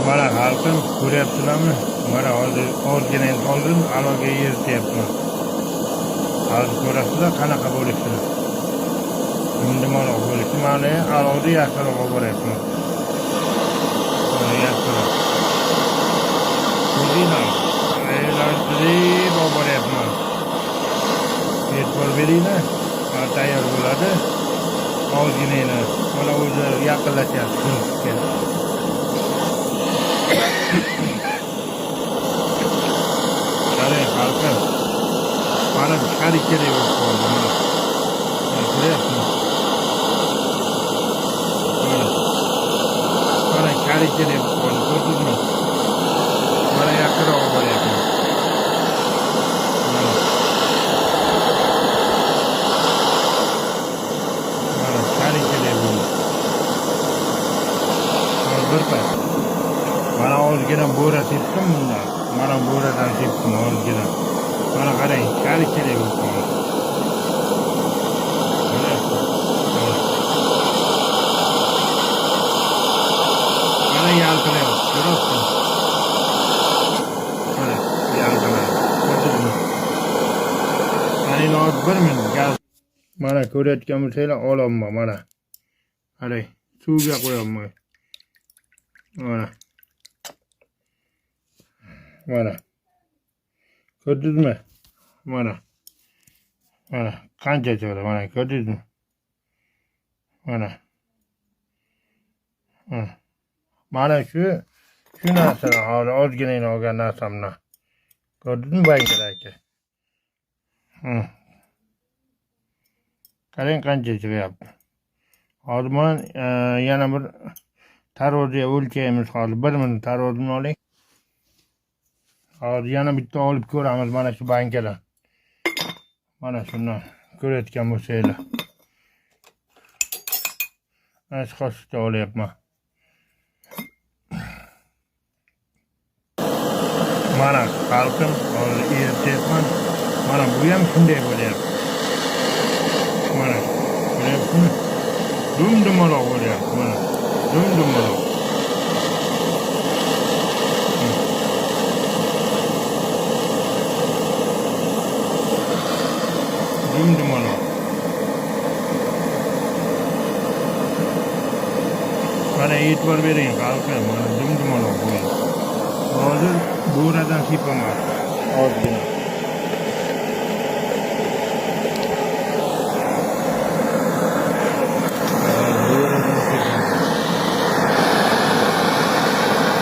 Mana halkım ko'ryapsizlarmi? Mana hozir ordinan oldim, aloga yerityapman. Hozir ko'rasizlar qanaqa bo'lishini. Dumdumaloq bo'lishi, mana alogni yaqinroq olib boryapman. Mana yaqinroq. Ko'ringlar, aylantirib olib boryapman. E'tibor beringlar, tayyor bo'ladi. Ozgina mana o'zi yaqinlashyapti. Qarang halqim, mana har ikkala bo'lib qoldi. Ko'ryapsizmi? Mana har ikkala bo'lib qoldi, ko'rdingizmi? Mana yaqinroq olib boryapman. Mana har ikkala bo'ldi. Bir pas. Mana ozgina bo'ra tepdim bundan. Mana bo'radan tepdim ozgina. Mana qarang, har ikkala bo'lib qoldi. Mana yaltirayapti, ko'ryapsizmi? Mana yaltirayapti. Ko'rdingizmi? Mana iloji 1 minut gaz. Mana ko'rayotgan bo'lsanglar, olamman mana. Qarang, suvga qo'yaman. Mana. Mana. Ko'rdingizmi? Mana. Mana qancha chiqdi, mana ko'rdingizmi? Mana. Mana shu narsani hozir ozgina olgan narsamni. Ko'rdingizmi bankadagi? Qarang qancha chiqyapti. Hozir men yana bir taroziga o'lchaymiz hozir. 1 minut tarozini oling. Hozir yana bitta olib ko'ramiz mana shu bankadan. Mana shundan ko'rayotgan bo'lsanglar. Mana shu qoshiqcha olyapman. Mana halqim hozir erityapman. Mana bu ham shunday bo'lyapti. Mana ko'ryapsizmi? Dumdumaloq bo'lyapti. Mana dumdumaloq. Dumdumaloq. Mana e'tibor bering halqim, mana dumdumaloq bo'lyapti. Hozir bo'radan tepaman ozgina.